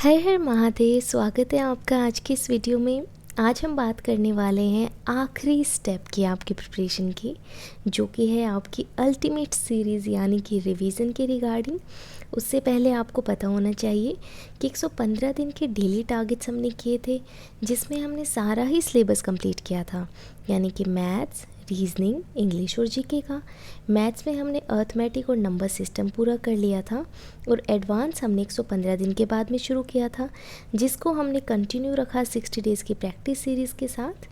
हर हर महादेव। स्वागत है आपका आज की इस वीडियो में। आज हम बात करने वाले हैं आखिरी स्टेप की आपकी प्रिपरेशन की, जो कि है आपकी अल्टीमेट सीरीज़ यानी कि रिवीजन के रिगार्डिंग। उससे पहले आपको पता होना चाहिए कि 115 दिन के डेली टारगेट्स हमने किए थे, जिसमें हमने सारा ही सिलेबस कंप्लीट किया था, यानी कि मैथ्स, रीजनिंग, इंग्लिश और जीके का। मैथ्स में हमने अर्थमेटिक और नंबर सिस्टम पूरा कर लिया था और एडवांस हमने 115 दिन के बाद में शुरू किया था, जिसको हमने कंटिन्यू रखा 60 डेज़ की प्रैक्टिस सीरीज़ के साथ।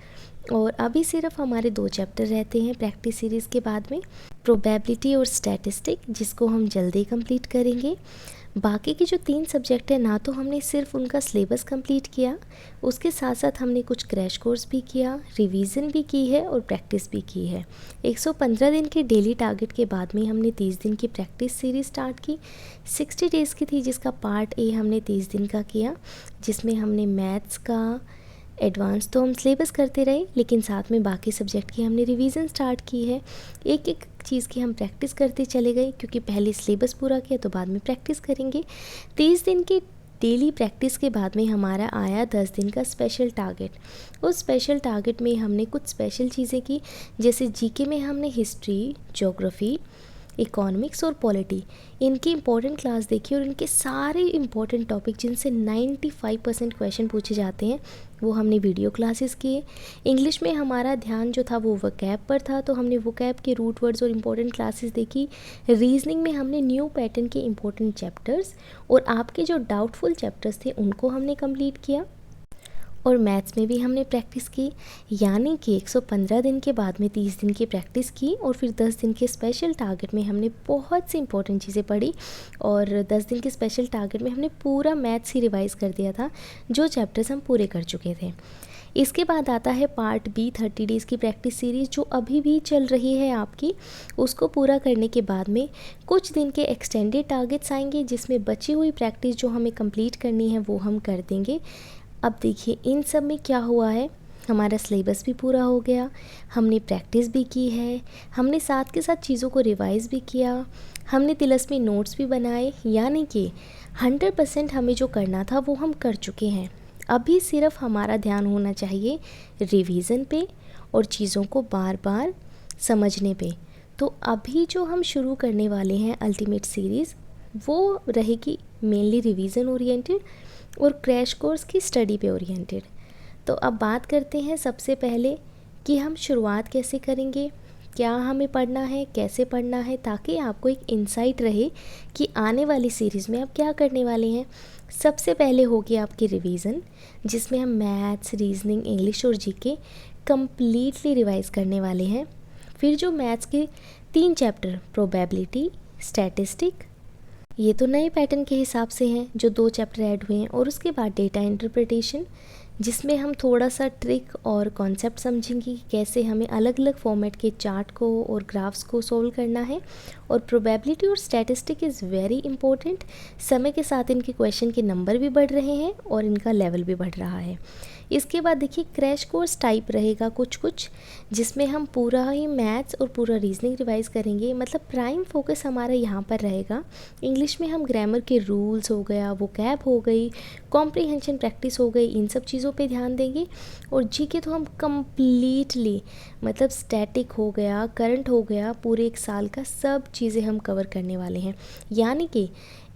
और अभी सिर्फ हमारे 2 चैप्टर रहते हैं प्रैक्टिस सीरीज़ के बाद में, प्रोबेबिलिटी और स्टैटिस्टिक, जिसको हम जल्दी कंप्लीट करेंगे। बाकी के जो 3 सब्जेक्ट हैं, ना तो हमने सिर्फ उनका सिलेबस कंप्लीट किया, उसके साथ साथ हमने कुछ क्रैश कोर्स भी किया, रिवीजन भी की है और प्रैक्टिस भी की है। 115 दिन के डेली टारगेट के बाद में हमने 30 दिन की प्रैक्टिस सीरीज स्टार्ट की। 60 डेज़ की थी, जिसका पार्ट ए हमने 30 दिन का किया, जिसमें हमने मैथ्स का एडवांस तो हम सिलेबस करते रहे, लेकिन साथ में बाकी सब्जेक्ट की हमने रिवीजन स्टार्ट की है। एक एक चीज़ की हम प्रैक्टिस करते चले गए, क्योंकि पहले सिलेबस पूरा किया तो बाद में प्रैक्टिस करेंगे। 30 दिन की डेली प्रैक्टिस के बाद में हमारा आया 10 दिन का स्पेशल टारगेट। उस स्पेशल टारगेट में हमने कुछ स्पेशल चीज़ें की, जैसे जीके में हमने हिस्ट्री, ज्योग्राफी, इकोनॉमिक्स और पॉलिटी, इनकी इंपॉर्टेंट क्लास देखी और इनके सारे इंपॉर्टेंट टॉपिक जिनसे 95% क्वेश्चन पूछे जाते हैं, वो हमने वीडियो क्लासेस किए। इंग्लिश में हमारा ध्यान जो था वो वोकैब पर था, तो हमने वोकैब के रूट वर्ड्स और इम्पोर्टेंट क्लासेस देखी। रीजनिंग में हमने न्यू पैटर्न के इम्पोर्टेंट चैप्टर्स और आपके जो डाउटफुल चैप्टर्स थे उनको हमने कंप्लीट किया। और मैथ्स में भी हमने प्रैक्टिस की, यानी कि 115 दिन के बाद में 30 दिन की प्रैक्टिस की और फिर 10 दिन के स्पेशल टारगेट में हमने बहुत सी इंपॉर्टेंट चीज़ें पढ़ी। और 10 दिन के स्पेशल टारगेट में हमने पूरा मैथ्स ही रिवाइज़ कर दिया था, जो चैप्टर्स हम पूरे कर चुके थे। इसके बाद आता है पार्ट बी, 30 डेज़ की प्रैक्टिस सीरीज़, जो अभी भी चल रही है आपकी। उसको पूरा करने के बाद में कुछ दिन के एक्सटेंडेड टारगेट्स आएंगे, जिसमें बची हुई प्रैक्टिस जो हमें कंप्लीट करनी है वो हम कर देंगे। अब देखिए इन सब में क्या हुआ है, हमारा सिलेबस भी पूरा हो गया, हमने प्रैक्टिस भी की है, हमने साथ के साथ चीज़ों को रिवाइज़ भी किया, हमने तिलस्मी नोट्स भी बनाए, यानी कि 100% हमें जो करना था वो हम कर चुके हैं। अभी सिर्फ हमारा ध्यान होना चाहिए रिवीजन पे और चीज़ों को बार बार समझने पे। तो अभी जो हम शुरू करने वाले हैं अल्टीमेट सीरीज़, वो रहेगी मेनली रिवीजन ओरिएंटेड और क्रैश कोर्स की स्टडी पे ओरिएंटेड। तो अब बात करते हैं सबसे पहले कि हम शुरुआत कैसे करेंगे, क्या हमें पढ़ना है, कैसे पढ़ना है, ताकि आपको एक इंसाइट रहे कि आने वाली सीरीज़ में आप क्या करने वाले हैं। सबसे पहले होगी आपकी रिवीजन, जिसमें हम मैथ्स, रीजनिंग, इंग्लिश और जीके कम्प्लीटली रिवाइज़ करने वाले हैं। फिर जो मैथ्स के 3 चैप्टर, प्रोबेबिलिटी, स्टैटिस्टिक, ये तो नए पैटर्न के हिसाब से हैं, जो 2 चैप्टर ऐड हुए हैं। और उसके बाद डेटा इंटरप्रिटेशन, जिसमें हम थोड़ा सा ट्रिक और कॉन्सेप्ट समझेंगे कि कैसे हमें अलग अलग फॉर्मेट के चार्ट को और ग्राफ्स को सोल्व करना है। और प्रोबेबिलिटी और स्टैटिस्टिक इज़ वेरी इंपॉर्टेंट। समय के साथ इनके क्वेश्चन के नंबर भी बढ़ रहे हैं और इनका लेवल भी बढ़ रहा है। इसके बाद देखिए क्रैश कोर्स टाइप रहेगा कुछ, जिसमें हम पूरा ही मैथ्स और पूरा रीजनिंग रिवाइज करेंगे। मतलब प्राइम फोकस हमारा यहाँ पर रहेगा। इंग्लिश में हम ग्रामर के रूल्स हो गया, वोकैब हो गई, कॉम्प्रिहेंशन प्रैक्टिस हो गई, इन सब चीज़ों पे ध्यान देंगे। और जीके तो हम कम्प्लीटली, मतलब स्टैटिक हो गया, करंट हो गया, पूरे 1 साल का सब चीज़ें हम कवर करने वाले हैं। यानी कि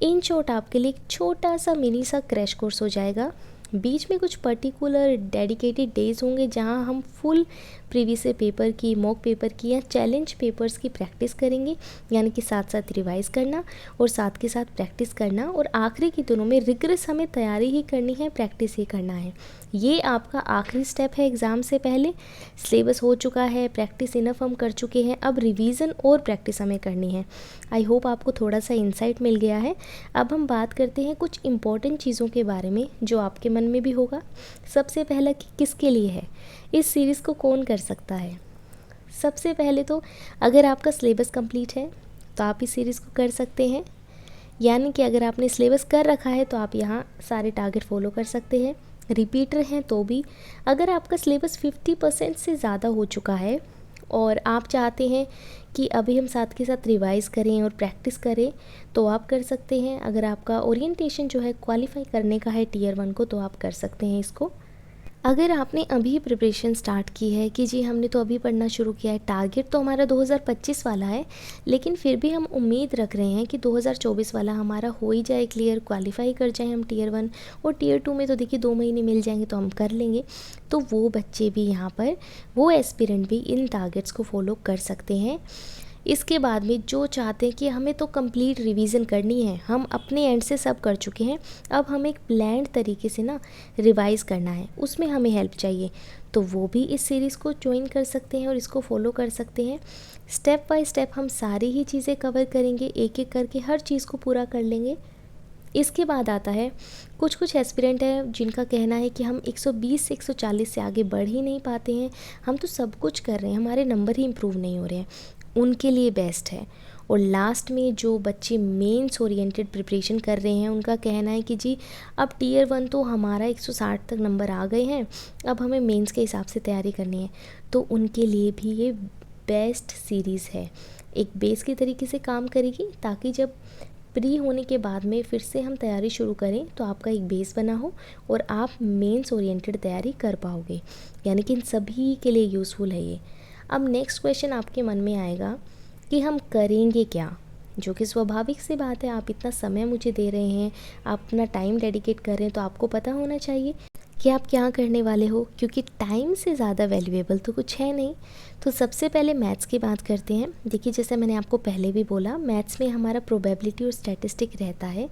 इन शॉर्ट आपके लिए एक छोटा सा मिनी सा क्रैश कोर्स हो जाएगा। बीच में कुछ पर्टिकुलर डेडिकेटेड डेज होंगे जहां हम फुल प्रीवियस पेपर की, मॉक पेपर की या चैलेंज पेपर्स की प्रैक्टिस करेंगे, यानी कि साथ साथ रिवाइज़ करना और साथ के साथ प्रैक्टिस करना। और आखिरी के दिनों में रिग्रेस हमें तैयारी ही करनी है, प्रैक्टिस ही करना है। ये आपका आखिरी स्टेप है एग्ज़ाम से पहले। सिलेबस हो चुका है, प्रैक्टिस इनफ हम कर चुके हैं, अब रिवीजन और प्रैक्टिस हमें करनी है। आई होप आपको थोड़ा सा इंसाइट मिल गया है। अब हम बात करते हैं कुछ इंपॉर्टेंट चीज़ों के बारे में जो आपके मन में भी होगा। सबसे पहला कि किसके लिए है, इस सीरीज़ को कौन कर सकता है। सबसे पहले तो अगर आपका सिलेबस कंप्लीट है तो आप इस सीरीज़ को कर सकते हैं, यानी कि अगर आपने सिलेबस कर रखा है तो आप यहाँ सारे टारगेट फॉलो कर सकते हैं। रिपीटर हैं तो भी, अगर आपका सिलेबस 50% से ज़्यादा हो चुका है और आप चाहते हैं कि अभी हम साथ के साथ रिवाइज़ करें और प्रैक्टिस करें, तो आप कर सकते हैं। अगर आपका ओरिएंटेशन जो है क्वालिफ़ाई करने का है टियर 1 को, तो आप कर सकते हैं इसको। अगर आपने अभी प्रिपरेशन स्टार्ट की है कि जी हमने तो अभी पढ़ना शुरू किया है, टारगेट तो हमारा 2025 वाला है, लेकिन फिर भी हम उम्मीद रख रहे हैं कि 2024 वाला हमारा हो ही जाए क्लियर, क्वालिफाई कर जाएं हम टियर 1, और टियर 2 में तो देखिए 2 महीने मिल जाएंगे तो हम कर लेंगे। तो वो बच्चे भी यहाँ पर, वो एस्पिरेंट भी इन टारगेट्स को फॉलो कर सकते हैं। इसके बाद में जो चाहते हैं कि हमें तो कंप्लीट रिवीजन करनी है, हम अपने एंड से सब कर चुके हैं, अब हमें एक प्लान्ड तरीके से ना रिवाइज करना है, उसमें हमें हेल्प चाहिए, तो वो भी इस सीरीज़ को ज्वाइन कर सकते हैं और इसको फॉलो कर सकते हैं। स्टेप बाय स्टेप हम सारी ही चीज़ें कवर करेंगे, एक एक करके हर चीज़ को पूरा कर लेंगे। इसके बाद आता है कुछ एस्पिरेंट है जिनका कहना है कि हम 120 से 140 से आगे बढ़ ही नहीं पाते हैं, हम तो सब कुछ कर रहे हैं, हमारे नंबर ही इम्प्रूव नहीं हो रहे हैं, उनके लिए बेस्ट है। और लास्ट में जो बच्चे मेंस ओरिएंटेड प्रिपरेशन कर रहे हैं, उनका कहना है कि जी अब टियर 1 तो हमारा 160 तक नंबर आ गए हैं, अब हमें मेंस के हिसाब से तैयारी करनी है, तो उनके लिए भी ये बेस्ट सीरीज़ है। एक बेस की तरीके से काम करेगी, ताकि जब प्री होने के बाद में फिर से हम तैयारी शुरू करें तो आपका एक बेस बना हो और आप मेंस ओरिएंटेड तैयारी कर पाओगे। यानी कि इन सभी के लिए यूज़फुल है ये। अब नेक्स्ट क्वेश्चन आपके मन में आएगा कि हम करेंगे क्या, जो कि स्वाभाविक सी बात है, आप इतना समय मुझे दे रहे हैं, आप अपना टाइम डेडिकेट कर रहे हैं, तो आपको पता होना चाहिए कि आप क्या करने वाले हो, क्योंकि टाइम से ज़्यादा वैल्यूएबल तो कुछ है नहीं। तो सबसे पहले मैथ्स की बात करते हैं। देखिए जैसे मैंने आपको पहले भी बोला, मैथ्स में हमारा प्रोबेबिलिटी और स्टैटिस्टिक रहता है,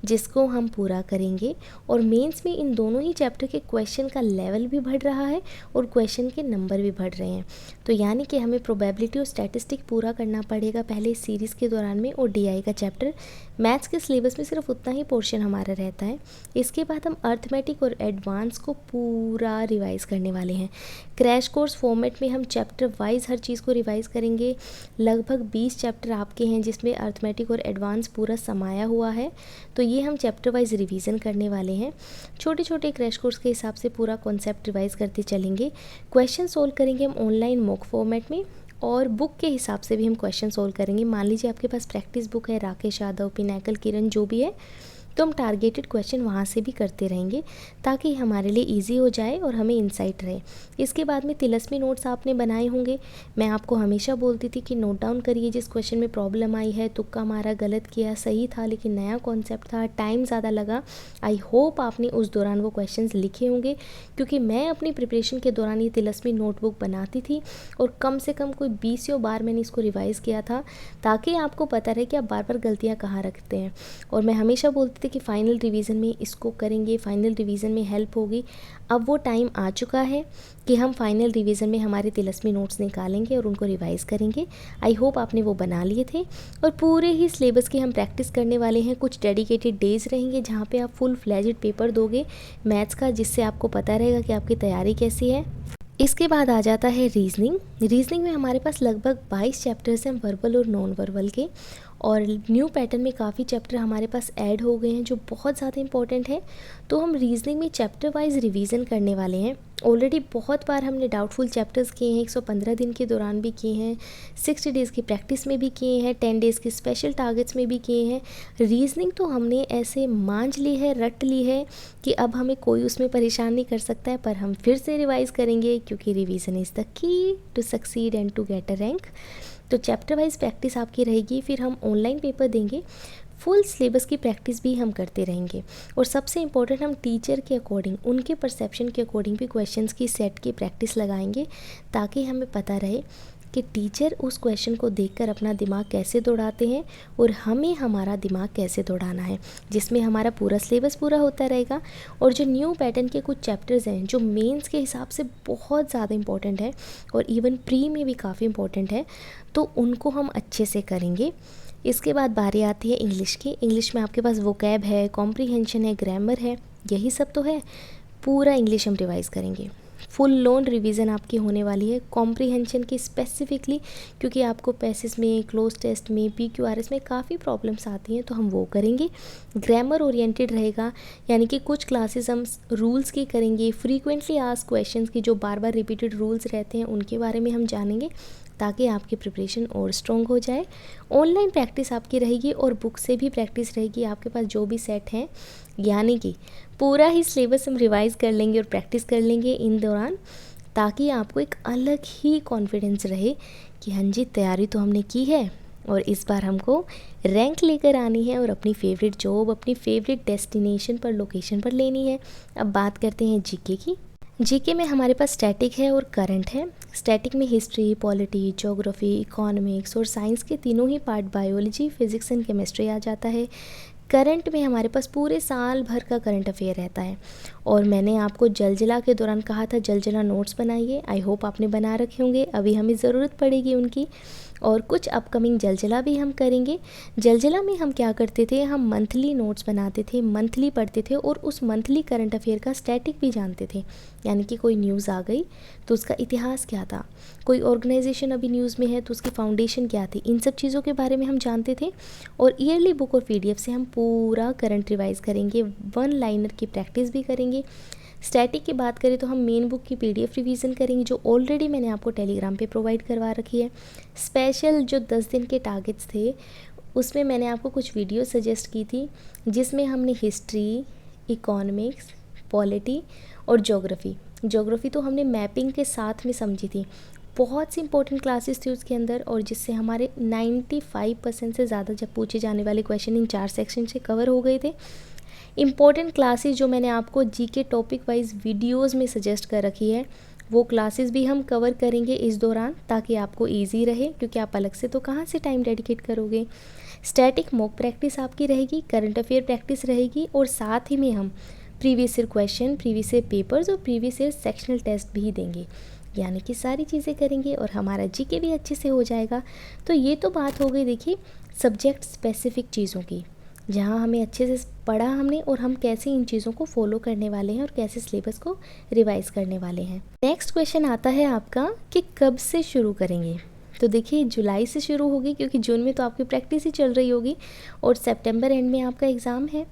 जिसको हम पूरा करेंगे। और मेंस में इन दोनों ही चैप्टर के क्वेश्चन का लेवल भी बढ़ रहा है और क्वेश्चन के नंबर भी बढ़ रहे हैं। तो यानी कि हमें प्रोबेबिलिटी और स्टैटिस्टिक पूरा करना पड़ेगा पहले इस सीरीज़ के दौरान में। और डीआई का चैप्टर मैथ्स के सिलेबस में सिर्फ उतना ही पोर्शन हमारा रहता है। इसके बाद हम अर्थमेटिक और एडवांस को पूरा रिवाइज़ करने वाले हैं। क्रैश कोर्स फॉर्मेट में हम चैप्टर वाइज हर चीज़ को रिवाइज़ करेंगे। लगभग 20 चैप्टर आपके हैं जिसमें अर्थमेटिक और एडवांस पूरा समाया हुआ है, तो ये हम चैप्टर वाइज रिवीजन करने वाले हैं। छोटे छोटे क्रैश कोर्स के हिसाब से पूरा कॉन्सेप्ट रिवाइज़ करते चलेंगे। क्वेश्चन सोल्व करेंगे हम ऑनलाइन मॉक फॉर्मेट में, और बुक के हिसाब से भी हम क्वेश्चन सोल्व करेंगे। मान लीजिए आपके पास प्रैक्टिस बुक है, राकेश यादव, पिनाकल, किरण, जो भी है, तो हम टारगेटेड क्वेश्चन वहाँ से भी करते रहेंगे, ताकि हमारे लिए इजी हो जाए और हमें इंसाइट रहे। इसके बाद में तिलस्मी नोट्स आपने बनाए होंगे। मैं आपको हमेशा बोलती थी कि नोट डाउन करिए, जिस क्वेश्चन में प्रॉब्लम आई है, तुक्का मारा, गलत किया, सही था लेकिन नया कॉन्सेप्ट था, टाइम ज़्यादा लगा। आई होप आपने उस दौरान वो क्वेश्चंस लिखे होंगे, क्योंकि मैं अपनी प्रिपरेशन के दौरान ये तिलस्मी नोटबुक बनाती थी और कम से कम कोई 20 बार मैंने इसको रिवाइज़ किया था, ताकि आपको पता रहे कि आप बार बार गलतियाँ कहाँ रखते हैं। और मैं हमेशा बोलती थी कि फ़ाइनल रिवीजन में इसको करेंगे, फ़ाइनल रिवीजन में हेल्प होगी। अब वो टाइम आ चुका है कि हम फाइनल रिवीजन में हमारे तिलस्मी नोट्स निकालेंगे और उनको रिवाइज़ करेंगे। आई होप आपने वो बना लिए थे, और पूरे ही सिलेबस की हम प्रैक्टिस करने वाले हैं। कुछ डेडिकेटेड डेज़ रहेंगे जहाँ पे आप फुल फ्लेजेड पेपर दोगे मैथ्स का, जिससे आपको पता रहेगा कि आपकी तैयारी कैसी है। इसके बाद आ जाता है रीजनिंग। रीजनिंग में हमारे पास लगभग 22 चैप्टर्स हैं वर्बल और नॉन वर्बल के, और न्यू पैटर्न में काफ़ी चैप्टर हमारे पास ऐड हो गए हैं जो बहुत ज़्यादा इंपॉर्टेंट है। तो हम रीजनिंग में चैप्टर वाइज रिवीजन करने वाले हैं। ऑलरेडी बहुत बार हमने डाउटफुल चैप्टर्स किए हैं, 115 दिन के दौरान भी किए हैं, 60 डेज़ की प्रैक्टिस में भी किए हैं, 10 डेज़ के स्पेशल टारगेट्स में भी किए हैं। रीजनिंग तो हमने ऐसे मांझ ली है, रट ली है कि अब हमें कोई उसमें परेशान नहीं कर सकता है, पर हम फिर से रिवाइज़ करेंगे, क्योंकि revision is the key to succeed and to get a rank. तो चैप्टर वाइज प्रैक्टिस आपकी रहेगी, फिर हम ऑनलाइन पेपर देंगे, फुल सिलेबस की प्रैक्टिस भी हम करते रहेंगे। और सबसे इम्पोर्टेंट, हम टीचर के अकॉर्डिंग, उनके परसेप्शन के अकॉर्डिंग भी क्वेश्चंस की सेट की प्रैक्टिस लगाएंगे, ताकि हमें पता रहे कि टीचर उस क्वेश्चन को देखकर अपना दिमाग कैसे दौड़ाते हैं और हमें हमारा दिमाग कैसे दौड़ाना है, जिसमें हमारा पूरा सिलेबस पूरा होता रहेगा। और जो न्यू पैटर्न के कुछ चैप्टर्स हैं जो मेंस के हिसाब से बहुत ज़्यादा इंपॉर्टेंट है और इवन प्री में भी काफ़ी इंपॉर्टेंट है, तो उनको हम अच्छे से करेंगे। इसके बाद बारी आती है इंग्लिश की। इंग्लिश में आपके पास वोकैब है, कॉम्प्रीहेंशन है, ग्रामर है, यही सब तो है। पूरा इंग्लिश हम रिवाइज़ करेंगे। फुल लोन रिवीजन आपकी होने वाली है कॉम्प्रीहेंशन की स्पेसिफिकली, क्योंकि आपको पैसेज में, क्लोज टेस्ट में, PQRS में काफ़ी प्रॉब्लम्स आती हैं, तो हम वो करेंगे। ग्रामर ओरिएंटेड रहेगा, यानी कि कुछ क्लासेस हम रूल्स की करेंगे, फ्रीक्वेंटली आस्क्ड क्वेश्चंस की जो बार बार रिपीटेड रूल्स रहते हैं उनके बारे में हम जानेंगे। ताकि आपकी प्रिपरेशन और स्ट्रॉन्ग हो जाए। ऑनलाइन प्रैक्टिस आपकी रहेगी और बुक से भी प्रैक्टिस रहेगी। आपके पास जो भी सेट हैं, यानी कि पूरा ही सिलेबस हम रिवाइज़ कर लेंगे और प्रैक्टिस कर लेंगे इन दौरान, ताकि आपको एक अलग ही कॉन्फिडेंस रहे कि हाँ जी, तैयारी तो हमने की है और इस बार हमको रैंक लेकर आनी है और अपनी फेवरेट जॉब, अपनी फेवरेट डेस्टिनेशन पर, लोकेशन पर लेनी है। अब बात करते हैं जीके की। जीके में हमारे पास स्टैटिक है और करंट है। स्टैटिक में हिस्ट्री, पॉलिटी, ज्योग्राफी, इकोनॉमिक्स और साइंस के तीनों ही part, biology, physics and chemistry आ जाता है। करंट में हमारे पास पूरे साल भर का करंट अफेयर रहता है और मैंने आपको जलजिला के दौरान कहा था जलजिला नोट्स बनाइए। आई होप आपने बना रखे होंगे, अभी हमें ज़रूरत पड़ेगी उनकी। और कुछ अपकमिंग जलजिला भी हम करेंगे। जलजिला में हम क्या करते थे, हम मंथली नोट्स बनाते थे, मंथली पढ़ते थे और उस मंथली करंट अफेयर का स्टैटिक भी जानते थे। यानी कि कोई न्यूज़ आ गई तो उसका इतिहास क्या था, कोई ऑर्गेनाइजेशन अभी न्यूज़ में है तो उसकी फाउंडेशन क्या थी, इन सब चीज़ों के बारे में हम जानते थे। और ईयरली बुक और पीडीएफ से हम पूरा करंट रिवाइज करेंगे, वन लाइनर की प्रैक्टिस भी करेंगे। स्टैटिक की बात करें तो हम मेन बुक की पीडीएफ रिवीजन करेंगे, जो ऑलरेडी मैंने आपको टेलीग्राम पे प्रोवाइड करवा रखी है। स्पेशल जो 10 दिन के टारगेट्स थे उसमें मैंने आपको कुछ वीडियो सजेस्ट की थी, जिसमें हमने हिस्ट्री, इकोनॉमिक्स, पॉलिटी और ज्योग्राफी तो हमने मैपिंग के साथ में समझी थी। बहुत सी इंपॉर्टेंट क्लासेस थी उसके अंदर और जिससे हमारे 95% से ज़्यादा जब पूछे जाने वाले क्वेश्चन इन 4 सेक्शन से कवर हो गए थे। इम्पॉर्टेंट क्लासेस जो मैंने आपको जीके टॉपिक वाइज वीडियोस में सजेस्ट कर रखी है, वो क्लासेस भी हम कवर करेंगे इस दौरान, ताकि आपको इजी रहे, क्योंकि आप अलग से तो कहाँ से टाइम डेडिकेट करोगे। स्टैटिक मॉक प्रैक्टिस आपकी रहेगी, करंट अफेयर प्रैक्टिस रहेगी और साथ ही में हम previous year question, previous year papers और प्रीवियस ईयर सेक्शनल टेस्ट भी देंगे। यानी कि सारी चीज़ें करेंगे और हमारा जीके भी अच्छे से हो जाएगा। तो ये तो बात हो गई देखिए सब्जेक्ट स्पेसिफिक चीज़ों की, जहाँ हमें अच्छे से पढ़ा हमने और हम कैसे इन चीज़ों को फॉलो करने वाले हैं और कैसे सिलेबस को रिवाइज करने वाले हैं। नेक्स्ट क्वेश्चन आता है आपका कि कब से शुरू करेंगे। तो देखिए जुलाई से शुरू होगी, क्योंकि जून में तो आपकी प्रैक्टिस ही चल रही होगी और सितंबर एंड में आपका एग्ज़ाम है,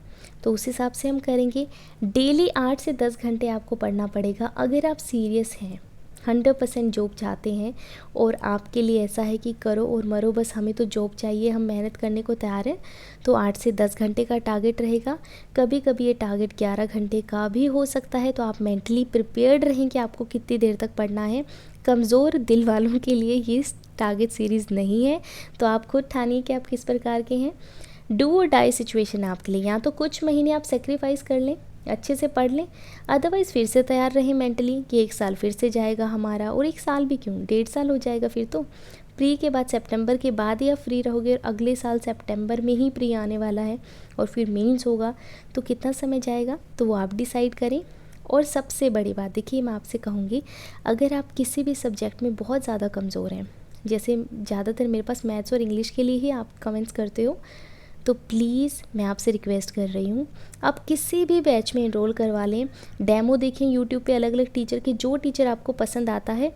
तो उस हिसाब से हम करेंगे। डेली 8 से 10 घंटे आपको पढ़ना पड़ेगा अगर आप सीरियस हैं, 100% जॉब चाहते हैं और आपके लिए ऐसा है कि करो और मरो बस, हमें तो जॉब चाहिए, हम मेहनत करने को तैयार हैं। तो 8 से 10 घंटे का टारगेट रहेगा। कभी कभी ये टारगेट 11 घंटे का भी हो सकता है, तो आप मेंटली प्रिपेयर्ड रहें कि आपको कितनी देर तक पढ़ना है। कमज़ोर दिल वालों के लिए ये टारगेट सीरीज़ नहीं है, तो आप खुद ठानिए कि आप किस प्रकार के हैं। डू और डाई सिचुएशन आपके लिए, या तो कुछ महीने आप सेक्रीफाइस कर लें, अच्छे से पढ़ लें, अदरवाइज़ फिर से तैयार रहें मेंटली कि 1 साल फिर से जाएगा हमारा, और 1 साल भी क्यों, 1.5 साल हो जाएगा फिर तो। प्री के बाद सितंबर के बाद ही आप फ्री रहोगे और अगले साल सितंबर में ही प्री आने वाला है और फिर मेंस होगा, तो कितना समय जाएगा तो वो आप डिसाइड करें। और सबसे बड़ी बात देखिए, मैं आपसे कहूँगी, अगर आप किसी भी सब्जेक्ट में बहुत ज़्यादा कमज़ोर हैं, जैसे ज़्यादातर मेरे पास मैथ्स और इंग्लिश के लिए ही आप कमेंट्स करते हो, तो प्लीज़ मैं आपसे रिक्वेस्ट कर रही हूँ, आप किसी भी बैच में एनरोल करवा लें। डेमो देखें यूट्यूब पे अलग अलग टीचर के, जो टीचर आपको पसंद आता है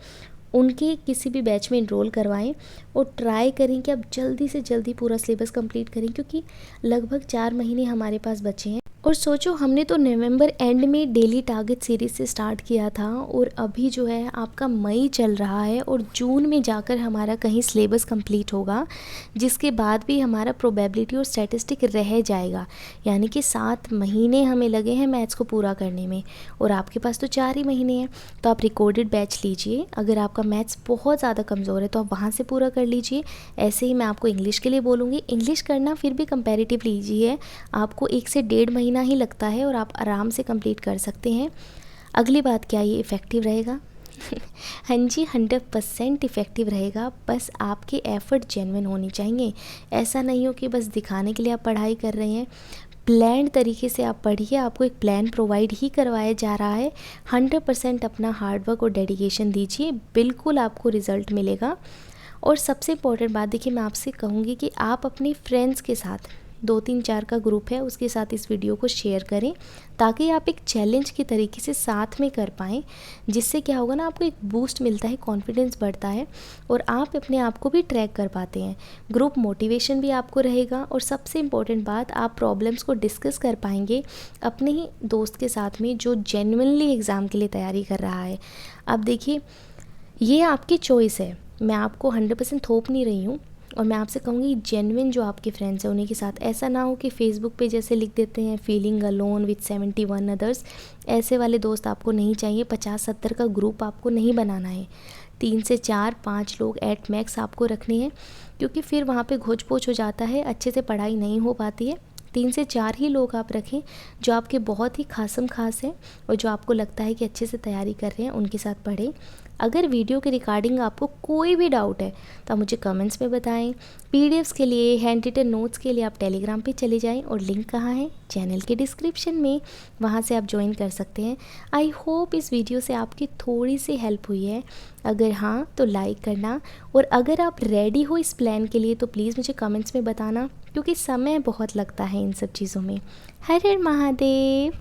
उनके किसी भी बैच में एनरोल करवाएं और ट्राई करें कि आप जल्दी से जल्दी पूरा सिलेबस कंप्लीट करें, क्योंकि लगभग 4 महीने हमारे पास बचे हैं। और सोचो, हमने तो नवंबर एंड में डेली टारगेट सीरीज़ से स्टार्ट किया था और अभी जो है आपका मई चल रहा है और जून में जाकर हमारा कहीं सिलेबस कंप्लीट होगा, जिसके बाद भी हमारा प्रोबेबिलिटी और स्टैटिस्टिक रह जाएगा। यानी कि 7 महीने हमें लगे हैं मैथ्स को पूरा करने में और आपके पास तो 4 ही महीने हैं। तो आप रिकॉर्डेड बैच लीजिए, अगर आपका मैथ्स बहुत ज़्यादा कमज़ोर है तो आप वहाँ से पूरा कर लीजिए। ऐसे ही मैं आपको इंग्लिश के लिए बोलूँगी, इंग्लिश करना फिर भी कंपैरेटिव लीजिए, आपको 1 से 1.5 महीना ही लगता है और आप आराम से कंप्लीट कर सकते हैं। अगली बात क्या, ये इफ़ेक्टिव रहेगा? हाँ जी, 100% इफ़ेक्टिव रहेगा, बस आपके एफ़र्ट जेन्युइन होने चाहिए। ऐसा नहीं हो कि बस दिखाने के लिए आप पढ़ाई कर रहे हैं। प्लान्ड तरीके से आप पढ़िए, आपको एक प्लान प्रोवाइड ही करवाया जा रहा है। 100% अपना हार्डवर्क और डेडिकेशन दीजिए, बिल्कुल आपको रिज़ल्ट मिलेगा। और सबसे इम्पोर्टेंट बात देखिए, मैं आपसे कहूँगी कि आप अपने फ्रेंड्स के साथ, 2-3-4 का ग्रुप है, उसके साथ इस वीडियो को शेयर करें, ताकि आप एक चैलेंज की तरीके से साथ में कर पाएँ, जिससे क्या होगा ना, आपको एक बूस्ट मिलता है, कॉन्फिडेंस बढ़ता है और आप अपने आप को भी ट्रैक कर पाते हैं। ग्रुप मोटिवेशन भी आपको रहेगा और सबसे इम्पोर्टेंट बात, आप प्रॉब्लम्स को डिस्कस कर पाएंगे अपने ही दोस्त के साथ में जो जेन्युइनली एग्ज़ाम के लिए तैयारी कर रहा है। अब देखिए, ये आपकी चॉइस है, मैं आपको 100% थोप नहीं रही हूँ, और मैं आपसे कहूँगी जेन्युइन जो आपके फ्रेंड्स हैं उन्हीं के साथ। ऐसा ना हो कि फ़ेसबुक पे जैसे लिख देते हैं फीलिंग अलोन विथ 71 अदर्स, ऐसे वाले दोस्त आपको नहीं चाहिए। 50-70 का ग्रुप आपको नहीं बनाना है, 3 से 4-5 लोग एट मैक्स आपको रखने हैं, क्योंकि फिर वहाँ पे घोच पोच हो जाता है, अच्छे से पढ़ाई नहीं हो पाती है। 3 से 4 ही लोग आप रखें जो आपके बहुत ही खासम खास हैं और जो आपको लगता है कि अच्छे से तैयारी कर रहे हैं, उनके साथ पढ़ें। अगर वीडियो के रिगार्डिंग आपको कोई भी डाउट है तो आप मुझे कमेंट्स में बताएं। पीडीएफ्स के लिए, हैंड रिटन नोट्स के लिए आप टेलीग्राम पे चले जाएं, और लिंक कहाँ है, चैनल के डिस्क्रिप्शन में, वहाँ से आप ज्वाइन कर सकते हैं। आई होप इस वीडियो से आपकी थोड़ी सी हेल्प हुई है। अगर हाँ तो लाइक करना, और अगर आप रेडी हो इस प्लान के लिए तो प्लीज़ मुझे कमेंट्स में बताना, क्योंकि समय बहुत लगता है इन सब चीज़ों में। हर हर महादेव।